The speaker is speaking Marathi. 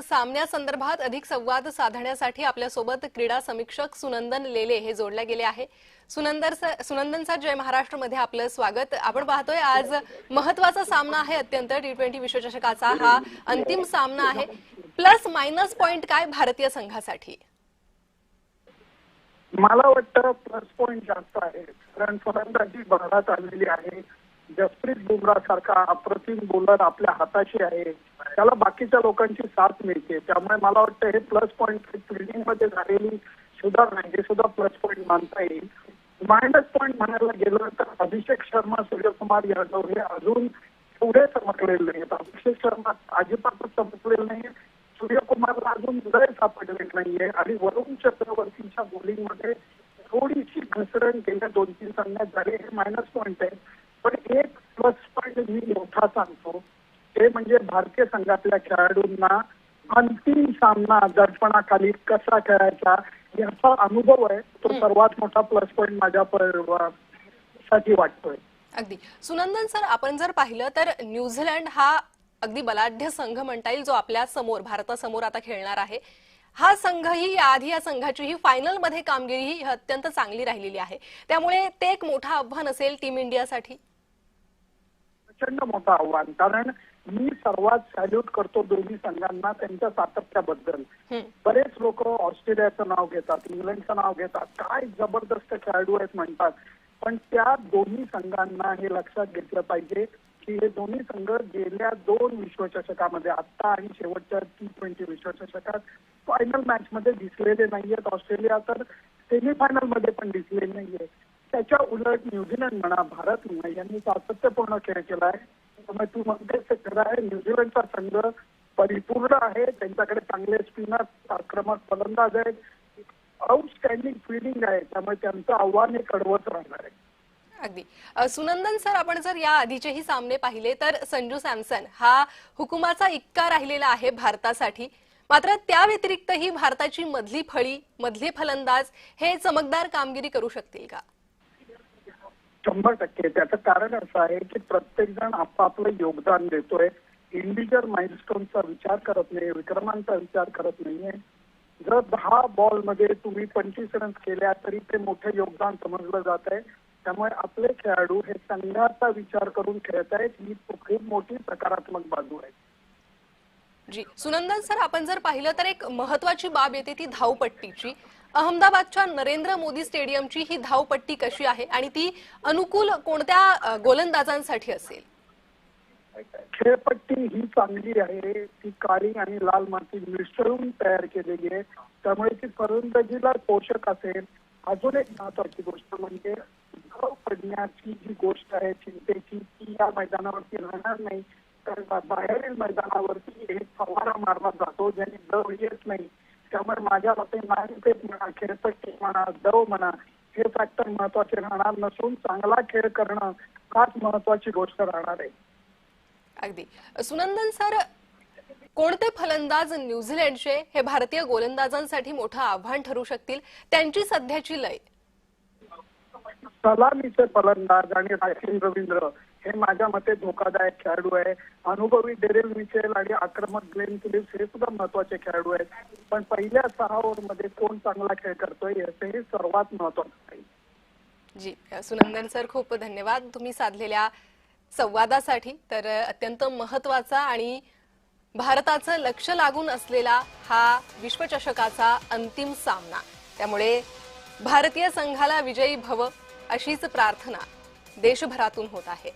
सामन्यासंदर्भात अधिक संवाद साधण्यासाठी आपल्यासोबत क्रीडा समीक्षक सुनंदन लेले हे जोडले गेले आहे। सुनंदन सर, जय महाराष्ट्र मध्ये आपलं स्वागत। आपण पाहतोय आज महत्त्वाचा सामना आहे, अत्यंत T20 विश्वचषकाचा हा अंतिम सामना आहे। प्लस मायनस पॉइंट काय भारतीय संघासाठी? मला वाटतं प्लस पॉइंट जास्त आहे, कारण फलंदाजी बहरात आलेली आहे। जसप्रीत बुमराह सारखा अप्रतिम बॉलर आपल्या हाताशी आहे, त्याला बाकीच्या लोकांची साथ मिळते, त्यामुळे मला वाटतं हे प्लस पॉइंट फिल्डिंग मध्ये झालेली सुधारणा हे सुद्धा प्लस पॉइंट मानता येईल। मायनस पॉइंट म्हणायला गेलं तर अभिषेक शर्मा, सूर्यकुमार यादव हे अजून पुढे चमकलेले नाहीत। अभिषेक शर्मा अजिबातच चमकलेले नाही, सूर्यकुमारला अजून लय सापडले नाहीये आणि वरुण चक्रवर्तीच्या बॉलिंगमध्ये थोडीशी घसरण गेल्या 2-3 सामन्यात झाली, हे मायनस पॉइंट आहे। पण एक प्लस पॉइंट मी मोठा सांगतो, ते म्हणजे भारतीय संघातल्या खेळाडूंना अंतिम सामना दर्पणाखाली कसा खेळायचा याचा अनुभव आहे, तो सर्वात मोठा प्लस पॉइंट माझ्या साठी वाटतोय। अगदी सुनंदन सर, आपण जर पाहिलं तर न्यूझीलंड हा अगदी बलाढ्य संघ म्हणता येईल, जो आपल्या समोर भारतासमोर आता खेळणार आहे। हा संघही आधी या संघाची ही फायनल मध्ये कामगिरी ही अत्यंत चांगली राहिलेली आहे, त्यामुळे ते एक मोठं आव्हान असेल टीम इंडियासाठी। प्रचंड मोठं आव्हान, कारण मी सर्वात सॅल्यूट करतो दोन्ही संघांना त्यांच्या सातत्याबद्दल। बरेच लोक ऑस्ट्रेलियाचं नाव घेतात, इंग्लंडचं नाव घेतात, काय जबरदस्त खेळाडू आहेत म्हणतात, पण त्या दोन्ही संघांना हे लक्षात घेतलं पाहिजे की हे दोन्ही संघ गेल्या 2 विश्वचषकामध्ये आता आणि शेवटच्या T20 विश्वचषकात फायनल मॅच मध्ये दिसलेले नाहीयेत। ऑस्ट्रेलिया तर सेमीफायनल मध्ये पण दिसलेले नाहीये। त्याच्या उलट न्यूझीलंड म्हणा, भारत म्हणा यांनी सातत्यपूर्ण खेळ केलाय। त्यामुळे तू म्हणतेस ते खरं आहे, न्यूझीलंडचा संघ परिपूर्ण आहे, त्यांच्याकडे चांगले स्पिनर, आक्रमक फलंदाज आहेत, आउटस्टँडिंग फिल्डिंग आहे, त्यामुळे त्यांचं आव्हान हे कडवच राहणार आहे। अगदी सुनंदन सर, आपण जर या आधीचेही सामने पाहिले तर संजू सॅमसन हा हुकुमाचा इक्का राहिलेला आहे भारतासाठी, मात्र त्या व्यतिरिक्तही भारताची मधली फळी, मधले फलंदाज हे चमकदार कामगिरी करू शकतील का? 100%। त्याचं कारण असं आहे की प्रत्येक जण आपापलं योगदान देतोय, इंडिव्हिज्युअल माइलस्टोनचा विचार करत नाही, विक्रमांचा विचार करत नाहीये। जर 10 बॉल मध्ये तुम्ही 25 रन्स केल्या तरी ते मोठे योगदान समजलं जात आहे, त्यामुळे आपले खेळाडू हे संघाचा विचार करून खेळत आहेत, ही खूप मोठी सकारात्मक बाजू आहे। जी सुनंदन सर, आपण जर पाहिलं तर एक महत्त्वाची बाब येते ती धावपट्टीची। अहमदाबादच्या नरेंद्र मोदी स्टेडियमची ही धावपट्टी कशी आहे आणि ती अनुकूल कोणत्या गोलंदाजांसाठी असेल? खेळपट्टी ही चांगली आहे, ती काळी आणि लाल माती मिसळून तयार केलेली आहे, त्यामुळे ती फलंदाजीला पोषक असेल। अजून एक महत्वाची गोष्ट म्हणजे धाव पडण्याची जी गोष्ट आहे चिंतेची, ती या मैदानावरती राहणार नाही, कारण बाहेरील मैदानावरती एक फवारा मारला जातो ज्याने दव येत नाही, त्यामुळे माझ्या मते नाणेफेक म्हणा, खेळपट्टी म्हणा, दव म्हणा हे फॅक्टर महत्वाचे राहणार नसून चांगला खेळ करणं हाच महत्वाची गोष्ट राहणार आहे। अगदी सुनंदन सर, कोणते फलंदाज न्यूझीलंडचे हे भारतीय गोलंदाजांसाठी मोठं आव्हान ठरू शकतील? त्यांची सध्याची लय? सलामीचे फलंदाज आणि रायसिंग रवींद्र हे माझ्या मते धोकादायक खेळाडू आहे। अनुभवी डेरेल मिचेल आणि आक्रमक ग्लेन फिलिप्स हे सुद्धा महत्वाचे खेळाडू आहेत, पण पहिल्या 6 ओव्हरमध्ये कोण चांगला खेळ करतोय याचे सर्वात महत्वाचं आहे। जी सुनंदन सर, खूप धन्यवाद तुम्ही साधलेल्या संवादासाठी। तर अत्यंत महत्त्वाचा आणि भारताचं लक्ष लागून असलेला हा विश्वचषकाचा अंतिम सामना, त्यामुळे भारतीय संघाला विजयी भव अशीच प्रार्थना देशभरातून होत आहे।